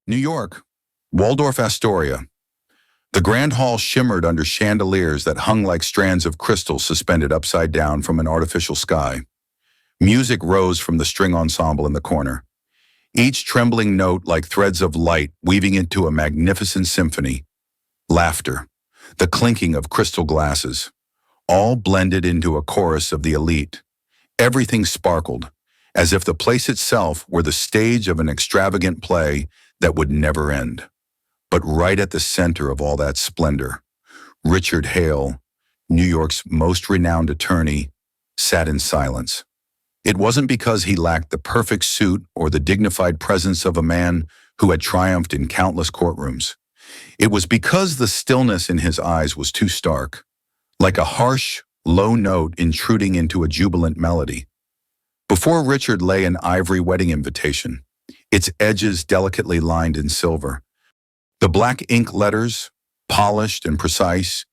New York, Waldorf Astoria. The grand hall shimmered under chandeliers that hung like strands of crystal suspended upside down from an artificial sky. Music rose from the string ensemble in the corner, each trembling note like threads of light weaving into a magnificent symphony. Laughter, the clinking of crystal glasses, all blended into a chorus of the elite. Everything sparkled, as if the place itself were the stage of an extravagant play that would never end. But right at the center of all that splendor, Richard Hale, New York's most renowned attorney, sat in silence. It wasn't because he lacked the perfect suit or the dignified presence of a man who had triumphed in countless courtrooms. It was because the stillness in his eyes was too stark, like a harsh, low note intruding into a jubilant melody. Before Richard lay an ivory wedding invitation, its edges delicately lined in silver. The black ink letters, polished and precise,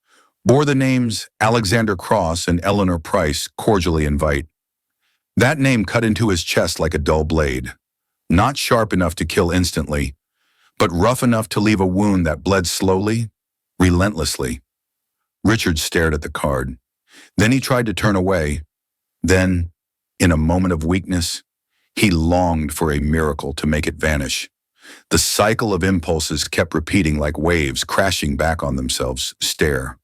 bore the names Alexander Cross and Eleanor Price cordially invite. That name cut into his chest like a dull blade, not sharp enough to kill instantly, but rough enough to leave a wound that bled slowly, relentlessly. Richard stared at the card. Then he tried to turn away. Then, in a moment of weakness, he longed for a miracle to make it vanish. The cycle of impulses kept repeating like waves crashing back on themselves. Stare.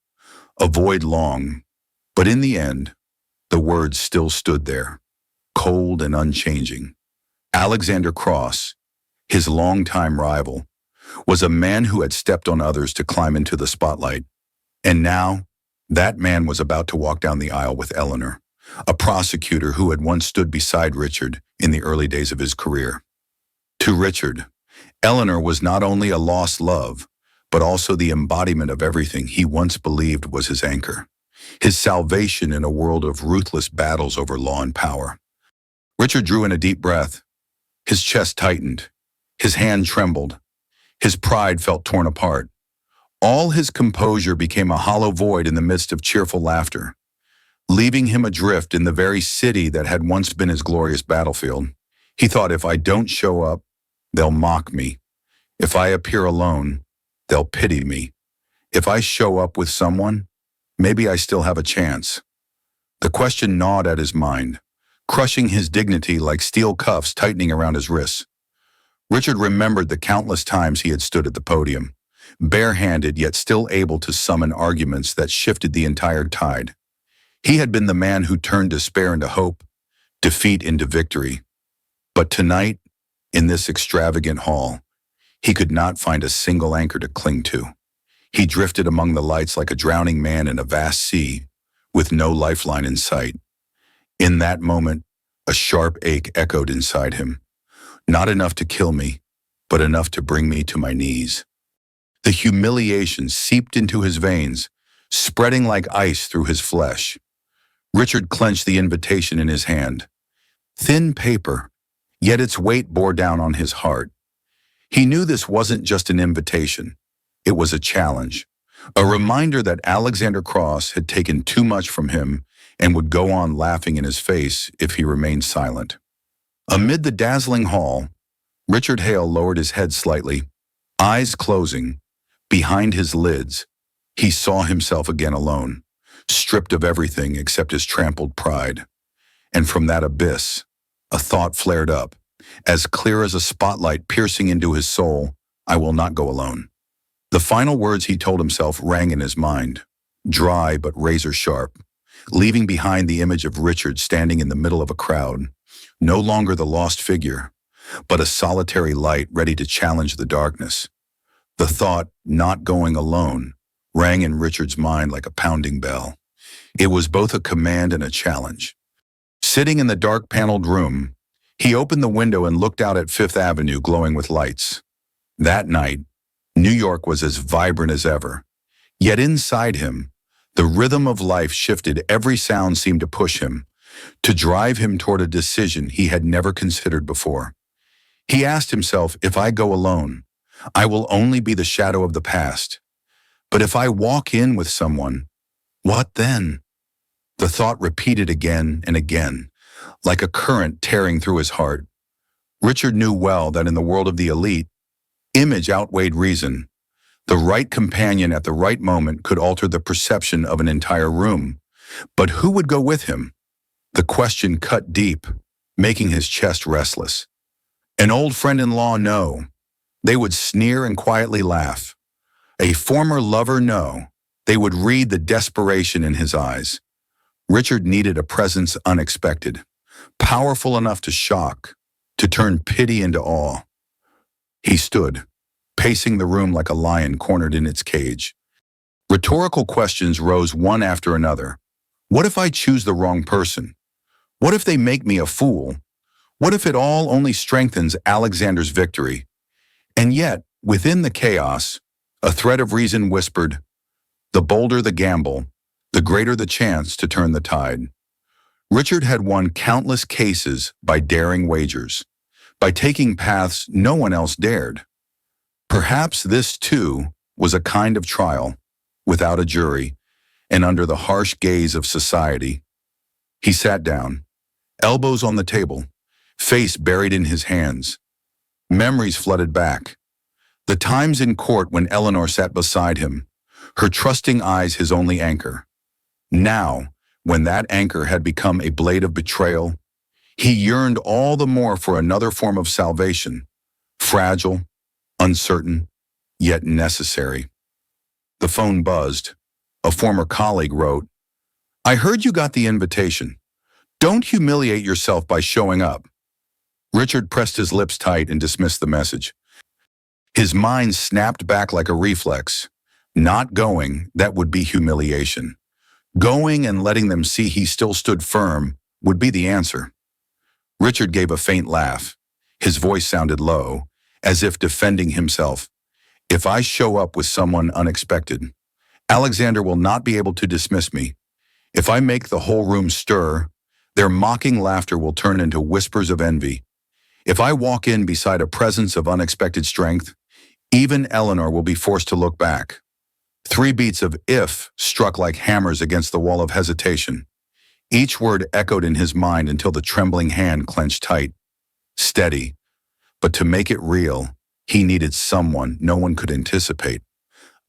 Avoid long. But in the end, the words still stood there, cold and unchanging. Alexander Cross, his longtime rival, was a man who had stepped on others to climb into the spotlight. And now, that man was about to walk down the aisle with Eleanor, a prosecutor who had once stood beside Richard in the early days of his career. To Richard, Eleanor was not only a lost love, but also the embodiment of everything he once believed was his anchor, his salvation in a world of ruthless battles over law and power. Richard drew in a deep breath. His chest tightened. His hand trembled. His pride felt torn apart. All his composure became a hollow void in the midst of cheerful laughter, leaving him adrift in the very city that had once been his glorious battlefield. He thought, if I don't show up, they'll mock me. If I appear alone, they'll pity me. If I show up with someone, maybe I still have a chance. The question gnawed at his mind, crushing his dignity like steel cuffs tightening around his wrists. Richard remembered the countless times he had stood at the podium, barehanded yet still able to summon arguments that shifted the entire tide. He had been the man who turned despair into hope, defeat into victory. But tonight, in this extravagant hall, he could not find a single anchor to cling to. He drifted among the lights like a drowning man in a vast sea, with no lifeline in sight. In that moment, a sharp ache echoed inside him. Not enough to kill me, but enough to bring me to my knees. The humiliation seeped into his veins, spreading like ice through his flesh. Richard clenched the invitation in his hand. Thin paper, yet its weight bore down on his heart. He knew this wasn't just an invitation. It was a challenge, a reminder that Alexander Cross had taken too much from him and would go on laughing in his face if he remained silent. Amid the dazzling hall, Richard Hale lowered his head slightly, eyes closing. Behind his lids, he saw himself again alone, stripped of everything except his trampled pride. And from that abyss, a thought flared up, as clear as a spotlight piercing into his soul: I will not go alone. The final words he told himself rang in his mind, dry but razor sharp, leaving behind the image of Richard standing in the middle of a crowd, no longer the lost figure, but a solitary light ready to challenge the darkness. The thought, not going alone, rang in Richard's mind like a pounding bell. It was both a command and a challenge. Sitting in the dark paneled room, he opened the window and looked out at Fifth Avenue glowing with lights. That night, New York was as vibrant as ever. Yet inside him, the rhythm of life shifted. Every sound seemed to push him, to drive him toward a decision he had never considered before. He asked himself, if I go alone, I will only be the shadow of the past. But if I walk in with someone, what then? The thought repeated again and again, like a current tearing through his heart. Richard knew well that in the world of the elite, Image outweighed reason. The right companion at the right moment could alter the perception of an entire room. But who would go with him? The question cut deep, making his chest restless. An old friend-in-law, no. They would sneer and quietly laugh. A former lover, no. They would read the desperation in his eyes. Richard needed a presence unexpected, powerful enough to shock, to turn pity into awe. He stood, pacing the room like a lion cornered in its cage. Rhetorical questions rose one after another. What if I choose the wrong person? What if they make me a fool? What if it all only strengthens Alexander's victory? And yet, within the chaos, a thread of reason whispered, the bolder the gamble, the greater the chance to turn the tide. Richard had won countless cases by daring wagers, by taking paths no one else dared. Perhaps this, too, was a kind of trial, without a jury, and under the harsh gaze of society. He sat down, elbows on the table, face buried in his hands. Memories flooded back. The times in court when Eleanor sat beside him, her trusting eyes his only anchor. Now, when that anchor had become a blade of betrayal, he yearned all the more for another form of salvation, fragile, uncertain, yet necessary. The phone buzzed. A former colleague wrote, I heard you got the invitation. Don't humiliate yourself by showing up. Richard pressed his lips tight and dismissed the message. His mind snapped back like a reflex. Not going, that would be humiliation. Going and letting them see he still stood firm would be the answer. Richard gave a faint laugh. His voice sounded low, as if defending himself. If I show up with someone unexpected, Alexander will not be able to dismiss me. If I make the whole room stir, their mocking laughter will turn into whispers of envy. If I walk in beside a presence of unexpected strength, even Eleanor will be forced to look back. 3 beats of if struck like hammers against the wall of hesitation. Each word echoed in his mind until the trembling hand clenched tight. Steady. But to make it real, he needed someone no one could anticipate.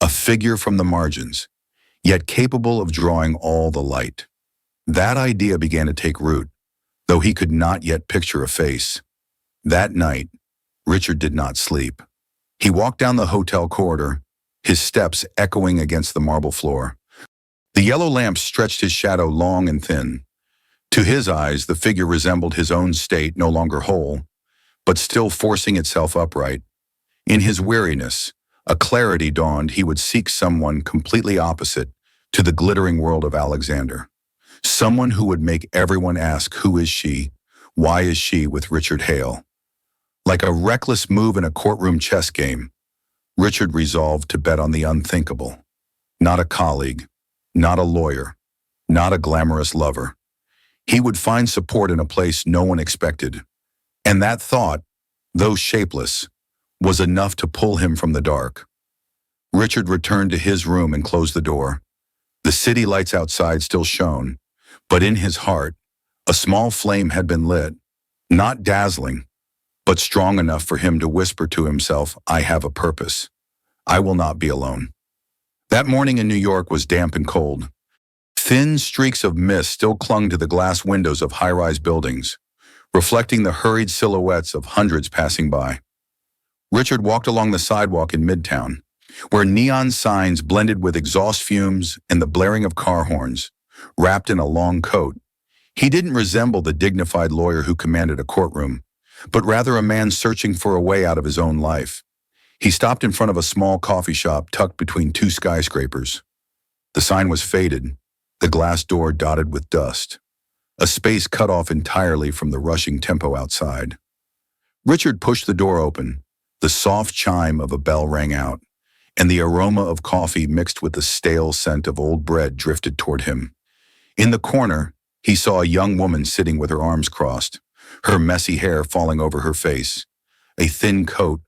A figure from the margins, yet capable of drawing all the light. That idea began to take root, though he could not yet picture a face. That night, Richard did not sleep. He walked down the hotel corridor, his steps echoing against the marble floor. The yellow lamp stretched his shadow long and thin. To his eyes, the figure resembled his own state, no longer whole, but still forcing itself upright. In his weariness, a clarity dawned he would seek someone completely opposite to the glittering world of Alexander. Someone who would make everyone ask, who is she? Why is she with Richard Hale? Like a reckless move in a courtroom chess game, Richard resolved to bet on the unthinkable. Not a colleague, not a lawyer, not a glamorous lover. He would find support in a place no one expected. And that thought, though shapeless, was enough to pull him from the dark. Richard returned to his room and closed the door. The city lights outside still shone, but in his heart, a small flame had been lit, not dazzling, but strong enough for him to whisper to himself, I have a purpose. I will not be alone. That morning in New York was damp and cold. Thin streaks of mist still clung to the glass windows of high-rise buildings, reflecting the hurried silhouettes of hundreds passing by. Richard walked along the sidewalk in Midtown, where neon signs blended with exhaust fumes and the blaring of car horns. Wrapped in a long coat, he didn't resemble the dignified lawyer who commanded a courtroom, but rather a man searching for a way out of his own life. He stopped in front of a small coffee shop tucked between 2 skyscrapers. The sign was faded, the glass door dotted with dust, a space cut off entirely from the rushing tempo outside. Richard pushed the door open. The soft chime of a bell rang out, and the aroma of coffee mixed with the stale scent of old bread drifted toward him. In the corner, he saw a young woman sitting with her arms crossed, her messy hair falling over her face, a thin coat,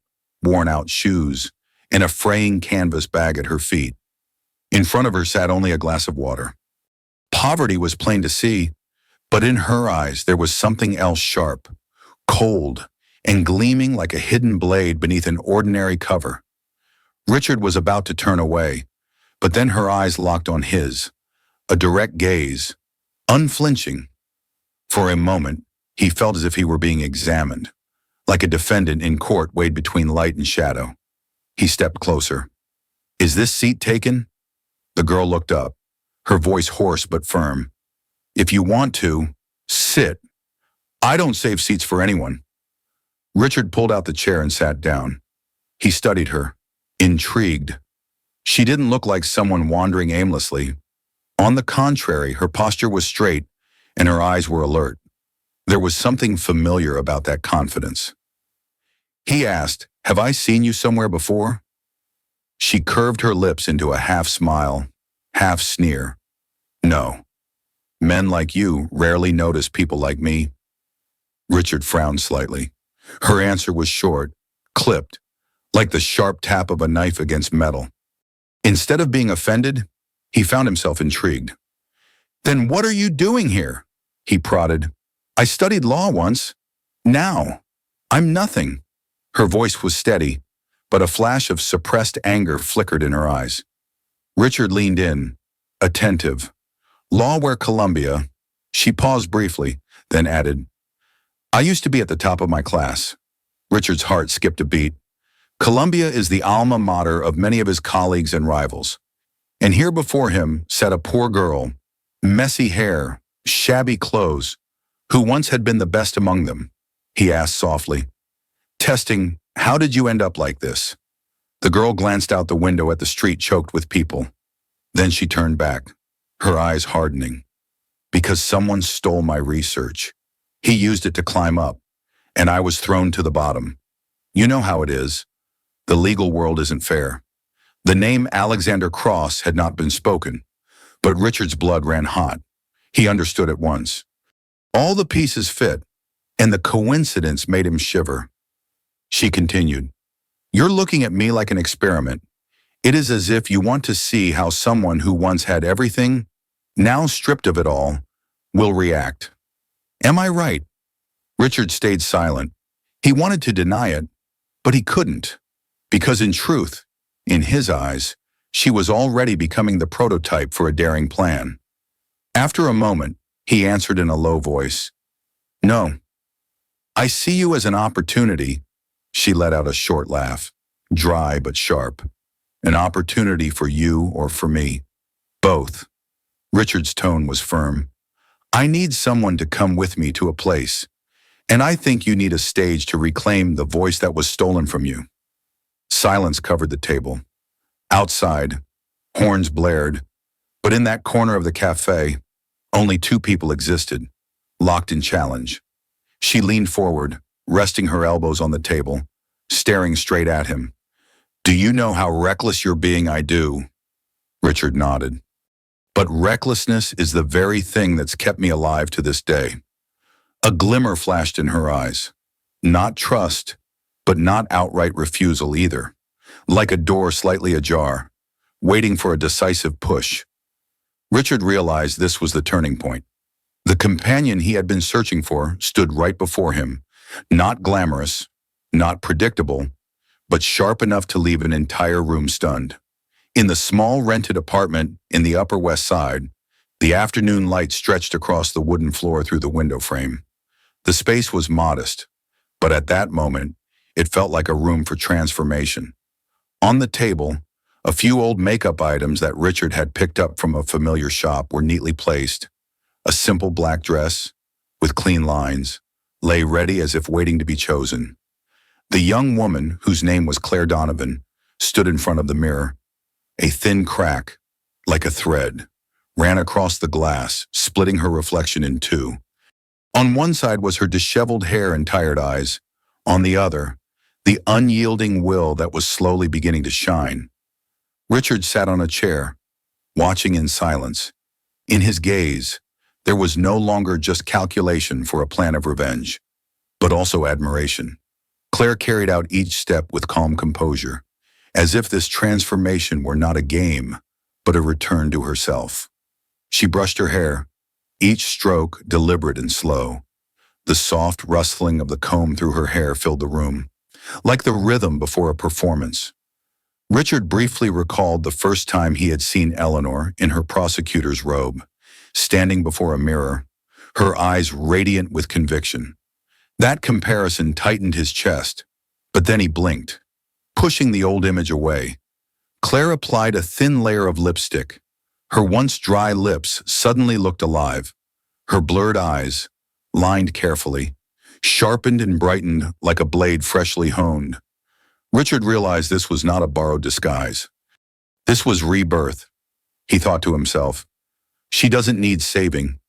worn-out shoes, and a fraying canvas bag at her feet. In front of her sat only a glass of water. Poverty was plain to see, but in her eyes there was something else sharp, cold, and gleaming like a hidden blade beneath an ordinary cover. Richard was about to turn away, but then her eyes locked on his, a direct gaze, unflinching. For a moment, he felt as if he were being examined, like a defendant in court weighed between light and shadow. He stepped closer. "Is this seat taken?" The girl looked up, her voice hoarse but firm. "If you want to, sit. I don't save seats for anyone." Richard pulled out the chair and sat down. He studied her, intrigued. She didn't look like someone wandering aimlessly. On the contrary, her posture was straight and her eyes were alert. There was something familiar about that confidence. He asked, "Have I seen you somewhere before?" She curved her lips into a half smile, half sneer. "No. Men like you rarely notice people like me." Richard frowned slightly. Her answer was short, clipped, like the sharp tap of a knife against metal. Instead of being offended, he found himself intrigued. "Then what are you doing here?" he prodded. "I studied law once. Now, I'm nothing." Her voice was steady, but a flash of suppressed anger flickered in her eyes. Richard leaned in, attentive. "Law where Columbia?" She paused briefly, then added, "I used to be at the top of my class." Richard's heart skipped a beat. Columbia is the alma mater of many of his colleagues and rivals. And here before him sat a poor girl, messy hair, shabby clothes, who once had been the best among them. He asked softly, testing, "How did you end up like this?" The girl glanced out the window at the street choked with people. Then she turned back, her eyes hardening. "Because someone stole my research. He used it to climb up, and I was thrown to the bottom. You know how it is. The legal world isn't fair." The name Alexander Cross had not been spoken, but Richard's blood ran hot. He understood at once. All the pieces fit, and the coincidence made him shiver. She continued, "You're looking at me like an experiment. It is as if you want to see how someone who once had everything, now stripped of it all, will react. Am I right?" Richard stayed silent. He wanted to deny it, but he couldn't, because in truth, in his eyes, she was already becoming the prototype for a daring plan. After a moment, he answered in a low voice, "No. I see you as an opportunity." She let out a short laugh, dry but sharp. "An opportunity for you or for me. Both." Richard's tone was firm. "I need someone to come with me to a place, and I think you need a stage to reclaim the voice that was stolen from you." Silence covered the table. Outside, horns blared, but in that corner of the cafe, only two people existed, locked in challenge. She leaned forward, resting her elbows on the table, staring straight at him. "Do you know how reckless you're being?" "I do." Richard nodded. "But recklessness is the very thing that's kept me alive to this day." A glimmer flashed in her eyes. Not trust, but not outright refusal either. Like a door slightly ajar, waiting for a decisive push. Richard realized this was the turning point. The companion he had been searching for stood right before him, not glamorous, not predictable, but sharp enough to leave an entire room stunned. In the small rented apartment in the Upper West Side, the afternoon light stretched across the wooden floor through the window frame. The space was modest, but at that moment, it felt like a room for transformation. On the table, a few old makeup items that Richard had picked up from a familiar shop were neatly placed. A simple black dress, with clean lines, lay ready as if waiting to be chosen. The young woman, whose name was Claire Donovan, stood in front of the mirror. A thin crack, like a thread, ran across the glass, splitting her reflection in two. On one side was her disheveled hair and tired eyes. On the other, the unyielding will that was slowly beginning to shine. Richard sat on a chair, watching in silence. In his gaze, there was no longer just calculation for a plan of revenge, but also admiration. Claire carried out each step with calm composure, as if this transformation were not a game, but a return to herself. She brushed her hair, each stroke deliberate and slow. The soft rustling of the comb through her hair filled the room, like the rhythm before a performance. Richard briefly recalled the first time he had seen Eleanor in her prosecutor's robe, standing before a mirror, her eyes radiant with conviction. That comparison tightened his chest, but then he blinked, pushing the old image away. Claire applied a thin layer of lipstick. Her once dry lips suddenly looked alive. Her blurred eyes, lined carefully, sharpened and brightened like a blade freshly honed. Richard realized this was not a borrowed disguise. This was rebirth, he thought to himself. She doesn't need saving.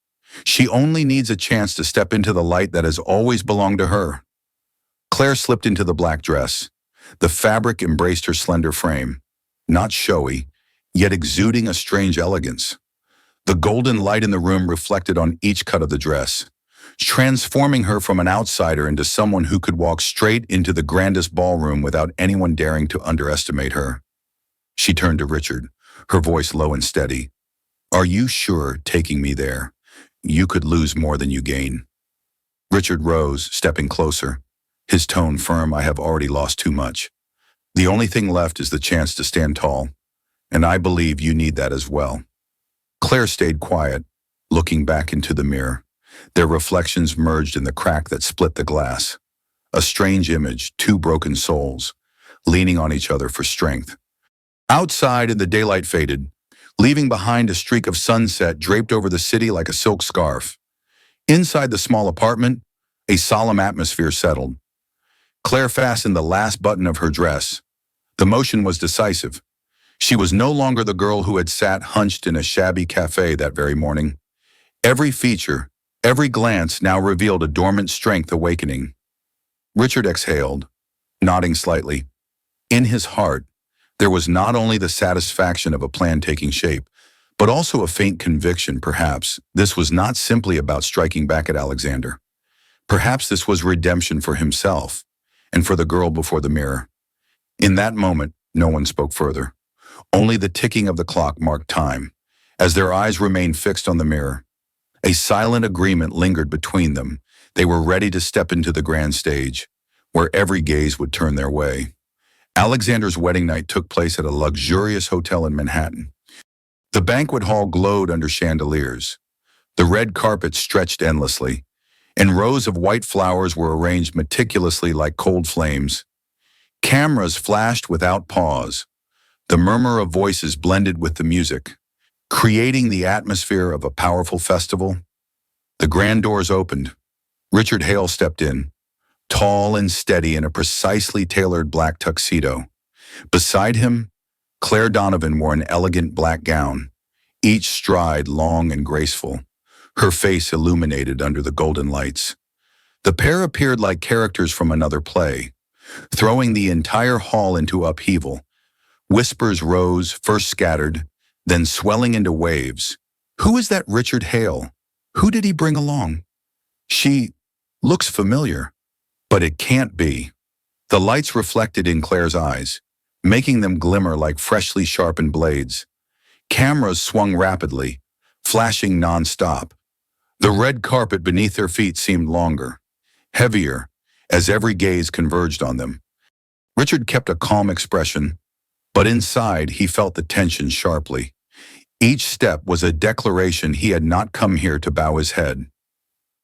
She only needs a chance to step into the light that has always belonged to her. Claire slipped into the black dress. The fabric embraced her slender frame, not showy, yet exuding a strange elegance. The golden light in the room reflected on each cut of the dress, transforming her from an outsider into someone who could walk straight into the grandest ballroom without anyone daring to underestimate her. She turned to Richard, her voice low and steady. "Are you sure taking me there? You could lose more than you gain." Richard rose, stepping closer, his tone firm. "I have already lost too much. The only thing left is the chance to stand tall, and I believe you need that as well." Claire stayed quiet, looking back into the mirror. Their reflections merged in the crack that split the glass. A strange image, two broken souls, leaning on each other for strength. Outside, the daylight faded, leaving behind a streak of sunset draped over the city like a silk scarf. Inside the small apartment, a solemn atmosphere settled. Claire fastened the last button of her dress. The motion was decisive. She was no longer the girl who had sat hunched in a shabby cafe that very morning. Every feature, every glance now revealed a dormant strength awakening. Richard exhaled, nodding slightly. In his heart, there was not only the satisfaction of a plan taking shape, but also a faint conviction, perhaps this was not simply about striking back at Alexander. Perhaps this was redemption for himself and for the girl before the mirror. In that moment, no one spoke further. Only the ticking of the clock marked time, as their eyes remained fixed on the mirror. A silent agreement lingered between them. They were ready to step into the grand stage, where every gaze would turn their way. Alexander's wedding night took place at a luxurious hotel in Manhattan. The banquet hall glowed under chandeliers. The red carpet stretched endlessly, and rows of white flowers were arranged meticulously like cold flames. Cameras flashed without pause. The murmur of voices blended with the music, creating the atmosphere of a powerful festival. The grand doors opened. Richard Hale stepped in, tall and steady in a precisely tailored black tuxedo. Beside him, Claire Donovan wore an elegant black gown, each stride long and graceful, her face illuminated under the golden lights. The pair appeared like characters from another play, throwing the entire hall into upheaval. Whispers rose, first scattered, then swelling into waves. "Who is that Richard Hale? Who did he bring along? She looks familiar, but it can't be." The lights reflected in Claire's eyes, making them glimmer like freshly sharpened blades. Cameras swung rapidly, flashing non-stop. The red carpet beneath their feet seemed longer, heavier, as every gaze converged on them. Richard kept a calm expression, but inside he felt the tension sharply. Each step was a declaration he had not come here to bow his head.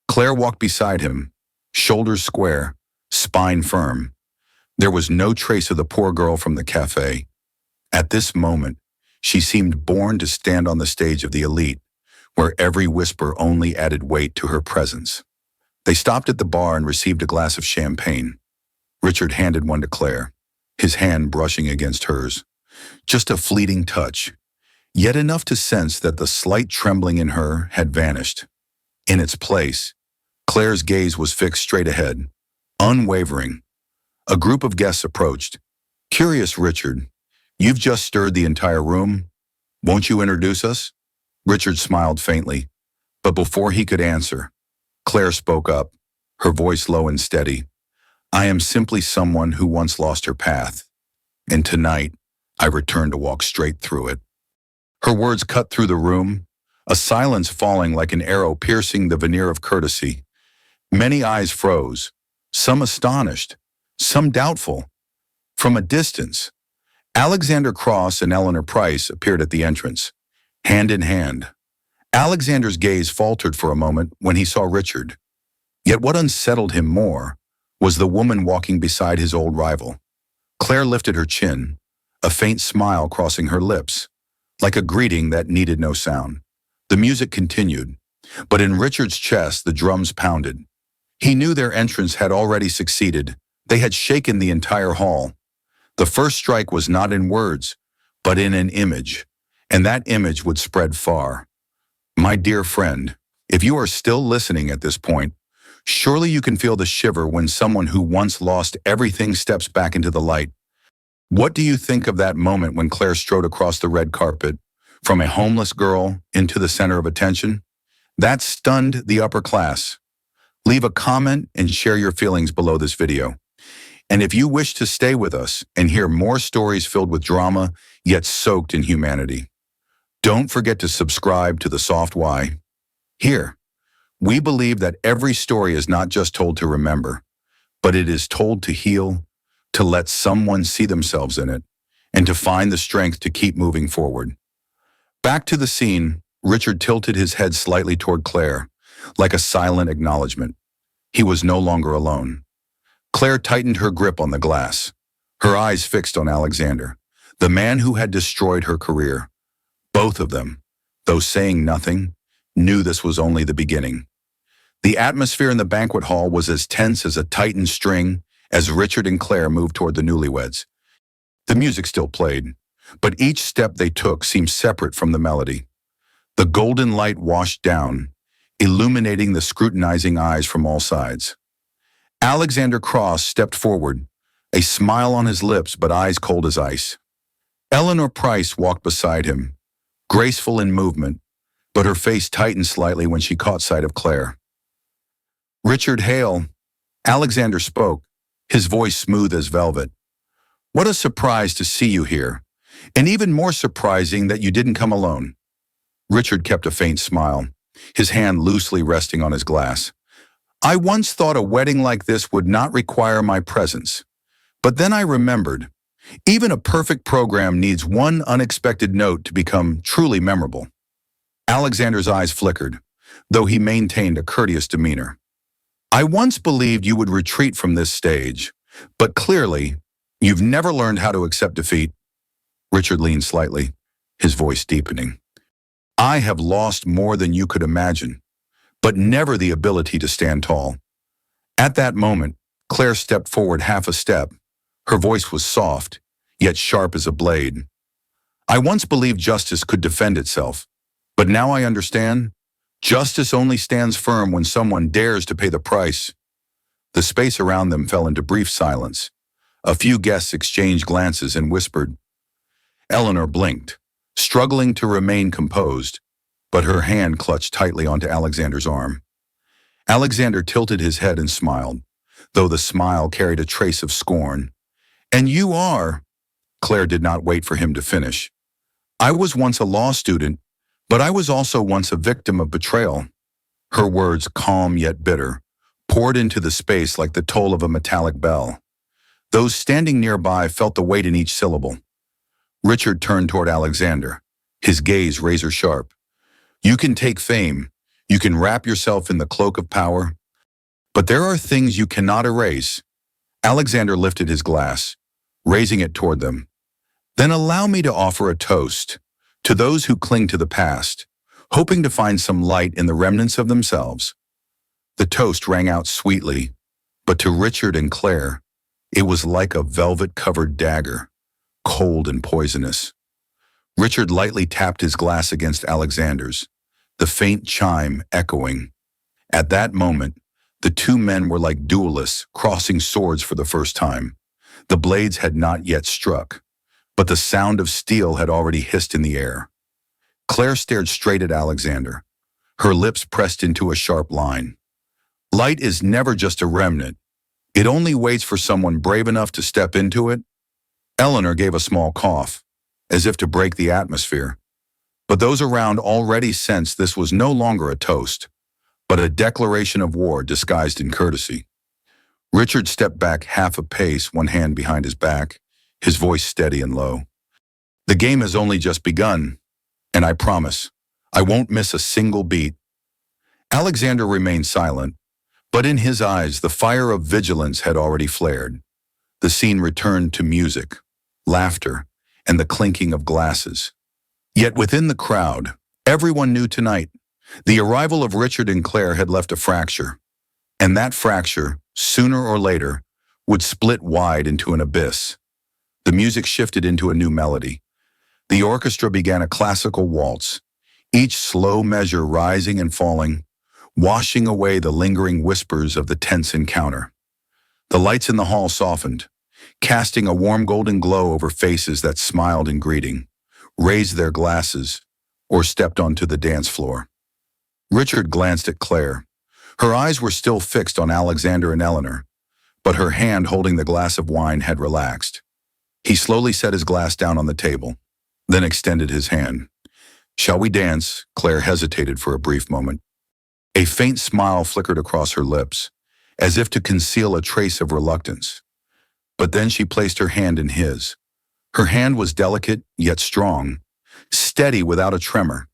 Claire walked beside him, shoulders square, spine firm. There was no trace of the poor girl from the cafe. At this moment, she seemed born to stand on the stage of the elite, where every whisper only added weight to her presence. They stopped at the bar and received a glass of champagne. Richard handed one to Claire, his hand brushing against hers. Just a fleeting touch, yet enough to sense that the slight trembling in her had vanished. In its place, Claire's gaze was fixed straight ahead, unwavering. A group of guests approached. "Curious, Richard, you've just stirred the entire room. Won't you introduce us?" Richard smiled faintly, but before he could answer, Claire spoke up, her voice low and steady. "I am simply someone who once lost her path, and tonight I return to walk straight through it." Her words cut through the room, a silence falling like an arrow piercing the veneer of courtesy. Many eyes froze, some astonished, some doubtful. From a distance, Alexander Cross and Eleanor Price appeared at the entrance, hand in hand. Alexander's gaze faltered for a moment when he saw Richard. Yet what unsettled him more was the woman walking beside his old rival. Claire lifted her chin, a faint smile crossing her lips, like a greeting that needed no sound. The music continued, but in Richard's chest the drums pounded. He knew their entrance had already succeeded. They had shaken the entire hall. The first strike was not in words, but in an image, and that image would spread far. My dear friend, if you are still listening at this point, surely you can feel the shiver when someone who once lost everything steps back into the light. What do you think of that moment when Claire strode across the red carpet, from a homeless girl into the center of attention? That stunned the upper class. Leave a comment and share your feelings below this video. And if you wish to stay with us and hear more stories filled with drama, yet soaked in humanity, don't forget to subscribe to The Soft Why. Here, we believe that every story is not just told to remember, but it is told to heal, to let someone see themselves in it, and to find the strength to keep moving forward. Back to the scene, Richard tilted his head slightly toward Claire, like a silent acknowledgement. He was no longer alone. Claire tightened her grip on the glass, her eyes fixed on Alexander, the man who had destroyed her career. Both of them, though saying nothing, knew this was only the beginning. The atmosphere in the banquet hall was as tense as a tightened string as Richard and Claire moved toward the newlyweds. The music still played, but each step they took seemed separate from the melody. The golden light washed down, illuminating the scrutinizing eyes from all sides. Alexander Cross stepped forward, a smile on his lips but eyes cold as ice. Eleanor Price walked beside him, graceful in movement, but her face tightened slightly when she caught sight of Claire. Richard Hale, Alexander spoke, his voice smooth as velvet. What a surprise to see you here, and even more surprising that you didn't come alone. Richard kept a faint smile, his hand loosely resting on his glass. I once thought a wedding like this would not require my presence, but then I remembered, even a perfect program needs one unexpected note to become truly memorable. Alexander's eyes flickered, though he maintained a courteous demeanor. I once believed you would retreat from this stage, but clearly, you've never learned how to accept defeat. Richard leaned slightly, his voice deepening. I have lost more than you could imagine, but never the ability to stand tall. At that moment, Claire stepped forward half a step. Her voice was soft, yet sharp as a blade. I once believed justice could defend itself, but now I understand. Justice only stands firm when someone dares to pay the price. The space around them fell into brief silence. A few guests exchanged glances and whispered. Eleanor blinked, struggling to remain composed, but her hand clutched tightly onto Alexander's arm. Alexander tilted his head and smiled, though the smile carried a trace of scorn. And you are? Claire did not wait for him to finish. I was once a law student, but I was also once a victim of betrayal. Her words, calm yet bitter, poured into the space like the toll of a metallic bell. Those standing nearby felt the weight in each syllable. Richard turned toward Alexander, his gaze razor-sharp. You can take fame, you can wrap yourself in the cloak of power, but there are things you cannot erase. Alexander lifted his glass, raising it toward them. Then allow me to offer a toast to those who cling to the past, hoping to find some light in the remnants of themselves. The toast rang out sweetly, but to Richard and Claire, it was like a velvet-covered dagger, cold and poisonous. Richard lightly tapped his glass against Alexander's, the faint chime echoing. At that moment, the two men were like duelists crossing swords for the first time. The blades had not yet struck, but the sound of steel had already hissed in the air. Claire stared straight at Alexander, her lips pressed into a sharp line. Light is never just a remnant. It only waits for someone brave enough to step into it. Eleanor gave a small cough, as if to break the atmosphere. But those around already sensed this was no longer a toast, but a declaration of war disguised in courtesy. Richard stepped back half a pace, one hand behind his back, his voice steady and low. The game has only just begun, and I promise, I won't miss a single beat. Alexander remained silent, but in his eyes the fire of vigilance had already flared. The scene returned to music, laughter, and the clinking of glasses. Yet within the crowd, everyone knew tonight, the arrival of Richard and Claire had left a fracture, and that fracture, sooner or later, would split wide into an abyss. The music shifted into a new melody. The orchestra began a classical waltz, each slow measure rising and falling, washing away the lingering whispers of the tense encounter. The lights in the hall softened, casting a warm golden glow over faces that smiled in greeting, raised their glasses, or stepped onto the dance floor. Richard glanced at Claire. Her eyes were still fixed on Alexander and Eleanor, but her hand holding the glass of wine had relaxed. He slowly set his glass down on the table, then extended his hand. "Shall we dance?" Claire hesitated for a brief moment. A faint smile flickered across her lips, as if to conceal a trace of reluctance. But then she placed her hand in his. Her hand was delicate yet strong, steady without a tremor.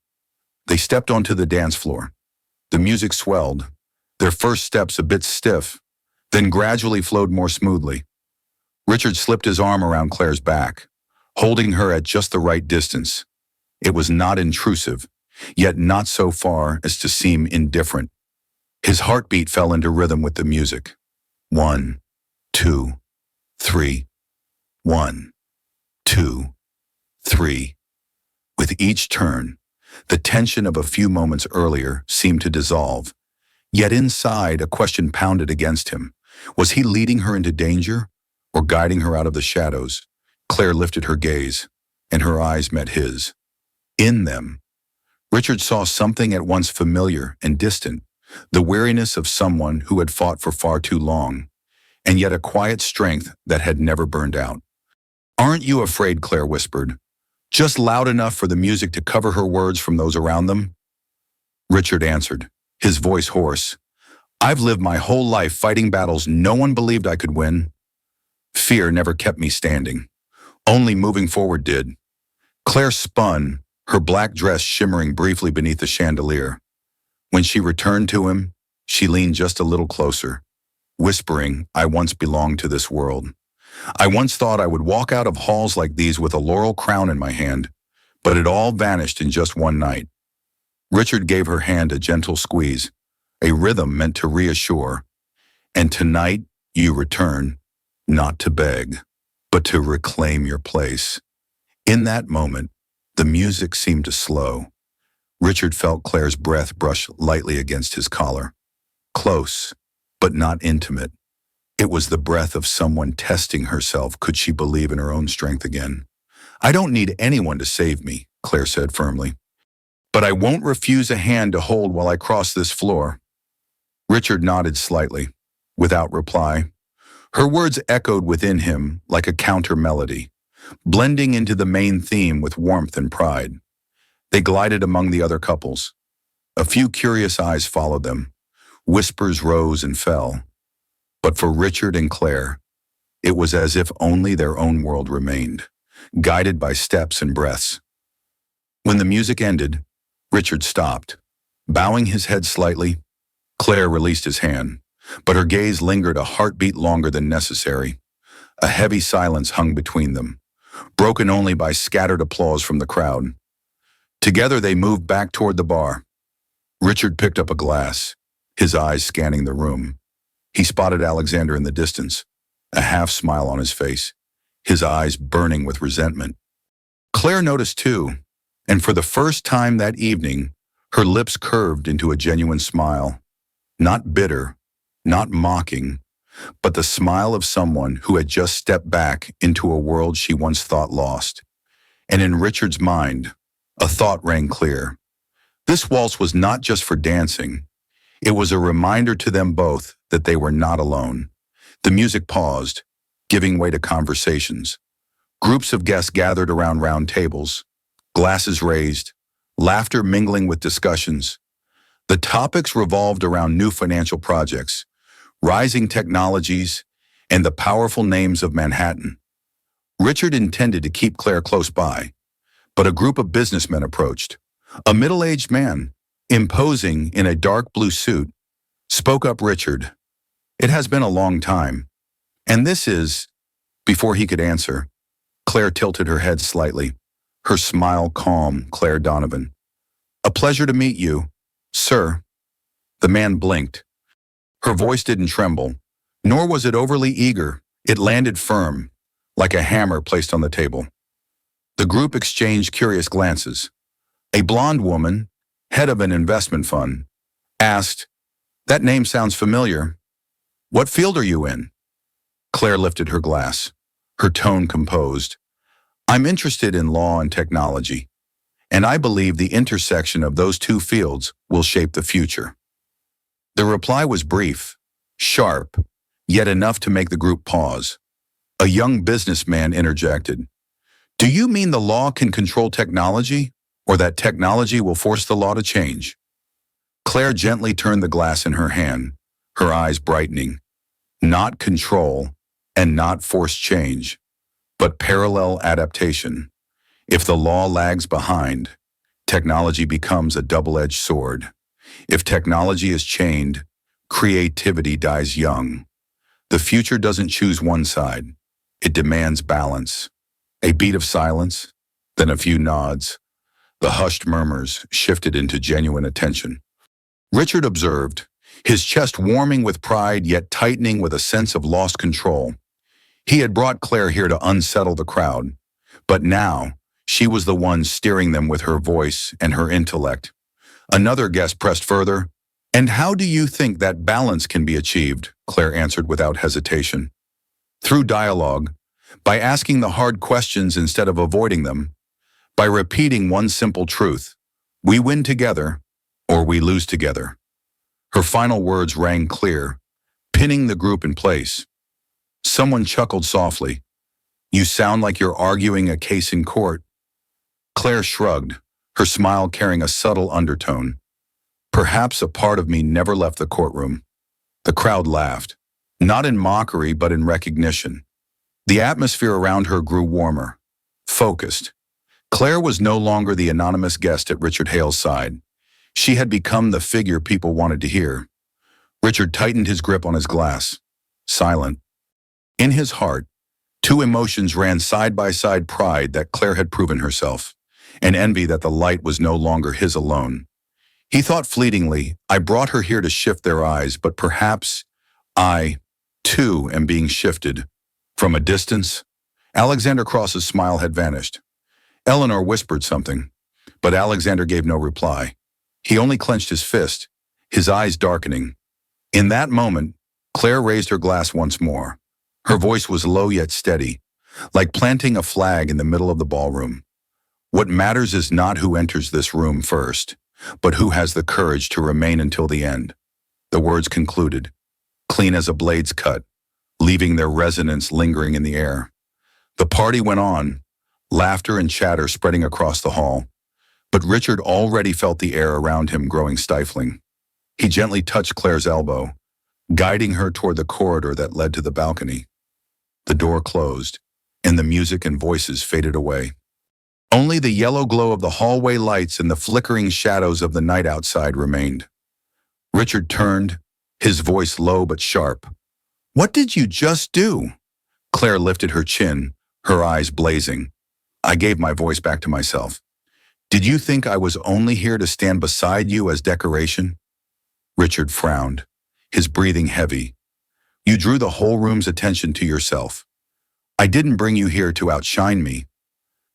They stepped onto the dance floor. The music swelled, their first steps a bit stiff, then gradually flowed more smoothly. Richard slipped his arm around Claire's back, holding her at just the right distance. It was not intrusive, yet not so far as to seem indifferent. His heartbeat fell into rhythm with the music. 1, 2, 3. 1, 2, 3. With each turn, the tension of a few moments earlier seemed to dissolve. Yet inside, a question pounded against him. Was he leading her into danger or guiding her out of the shadows? Claire lifted her gaze, and her eyes met his. In them, Richard saw something at once familiar and distant, the weariness of someone who had fought for far too long, and yet a quiet strength that had never burned out. "Aren't you afraid?" Claire whispered, just loud enough for the music to cover her words from those around them. Richard answered, his voice hoarse. "I've lived my whole life fighting battles no one believed I could win. Fear never kept me standing. Only moving forward did." Claire spun, her black dress shimmering briefly beneath the chandelier. When she returned to him, she leaned just a little closer, whispering, "I once belonged to this world. I once thought I would walk out of halls like these with a laurel crown in my hand, but it all vanished in just one night." Richard gave her hand a gentle squeeze, a rhythm meant to reassure. "And tonight you return, not to beg, but to reclaim your place." In that moment, the music seemed to slow. Richard felt Claire's breath brush lightly against his collar. Close, but not intimate. It was the breath of someone testing herself. Could she believe in her own strength again? "I don't need anyone to save me," Claire said firmly. "But I won't refuse a hand to hold while I cross this floor." Richard nodded slightly, without reply. Her words echoed within him like a counter melody, blending into the main theme with warmth and pride. They glided among the other couples. A few curious eyes followed them. Whispers rose and fell. But for Richard and Claire, it was as if only their own world remained, guided by steps and breaths. When the music ended, Richard stopped. Bowing his head slightly, Claire released his hand, but her gaze lingered a heartbeat longer than necessary. A heavy silence hung between them, broken only by scattered applause from the crowd. Together they moved back toward the bar. Richard picked up a glass, his eyes scanning the room. He spotted Alexander in the distance, a half smile on his face, his eyes burning with resentment. Claire noticed too, and for the first time that evening, her lips curved into a genuine smile. Not bitter, not mocking, but the smile of someone who had just stepped back into a world she once thought lost. And in Richard's mind, a thought rang clear. This waltz was not just for dancing. It was a reminder to them both that they were not alone. The music paused, giving way to conversations. Groups of guests gathered around round tables, glasses raised, laughter mingling with discussions. The topics revolved around new financial projects, rising technologies, and the powerful names of Manhattan. Richard intended to keep Claire close by, but a group of businessmen approached. A middle-aged man, imposing in a dark blue suit, spoke up. Richard, "It has been a long time, and this is—" Before he could answer, Claire tilted her head slightly, her smile calm. "Claire Donovan. A pleasure to meet you, sir." The man blinked. Her voice didn't tremble, nor was it overly eager. It landed firm, like a hammer placed on the table. The group exchanged curious glances. A blonde woman, head of an investment fund, asked, "That name sounds familiar. What field are you in?" Claire lifted her glass, her tone composed. "I'm interested in law and technology, and I believe the intersection of those two fields will shape the future." The reply was brief, sharp, yet enough to make the group pause. A young businessman interjected, "Do you mean the law can control technology, or that technology will force the law to change?" Claire gently turned the glass in her hand, her eyes brightening. Not control and not force change, but parallel adaptation. If the law lags behind, technology becomes a double-edged sword. If technology is chained, creativity dies young. The future doesn't choose one side. It demands balance. A beat of silence, then a few nods. The hushed murmurs shifted into genuine attention. Richard observed, his chest warming with pride yet tightening with a sense of lost control. He had brought Claire here to unsettle the crowd, but now she was the one steering them with her voice and her intellect. Another guest pressed further. "And how do you think that balance can be achieved?" Claire answered without hesitation. "Through dialogue, by asking the hard questions instead of avoiding them, by repeating one simple truth: we win together, or we lose together." Her final words rang clear, pinning the group in place. Someone chuckled softly. "You sound like you're arguing a case in court." Claire shrugged, her smile carrying a subtle undertone. "Perhaps a part of me never left the courtroom." The crowd laughed, not in mockery but in recognition. The atmosphere around her grew warmer, focused. Claire was no longer the anonymous guest at Richard Hale's side. She had become the figure people wanted to hear. Richard tightened his grip on his glass, silent. In his heart, two emotions ran side by side: pride that Claire had proven herself, and envy that the light was no longer his alone. He thought fleetingly, "I brought her here to shift their eyes, but perhaps I, too, am being shifted." From a distance, Alexander Cross's smile had vanished. Eleanor whispered something, but Alexander gave no reply. He only clenched his fist, his eyes darkening. In that moment, Claire raised her glass once more. Her voice was low yet steady, like planting a flag in the middle of the ballroom. "What matters is not who enters this room first, but who has the courage to remain until the end." The words concluded, clean as a blade's cut, leaving their resonance lingering in the air. The party went on, laughter and chatter spreading across the hall, but Richard already felt the air around him growing stifling. He gently touched Claire's elbow, guiding her toward the corridor that led to the balcony. The door closed, and the music and voices faded away. Only the yellow glow of the hallway lights and the flickering shadows of the night outside remained. Richard turned, his voice low but sharp. "What did you just do?" Claire lifted her chin, her eyes blazing. "I gave my voice back to myself." "Did you think I was only here to stand beside you as decoration?" Richard frowned, his breathing heavy. "You drew the whole room's attention to yourself. I didn't bring you here to outshine me."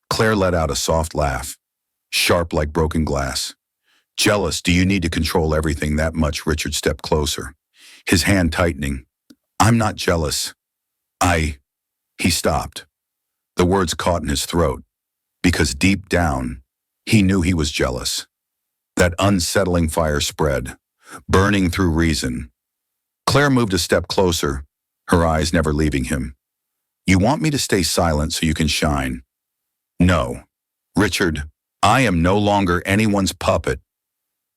Claire let out a soft laugh, sharp like broken glass. "Jealous? Do you need to control everything that much?" Richard stepped closer, his hand tightening. "I'm not jealous. He stopped. The words caught in his throat, because deep down, he knew he was jealous. That unsettling fire spread, burning through reason. Claire moved a step closer, her eyes never leaving him. "You want me to stay silent so you can shine?" "No. Richard, I am no longer anyone's puppet."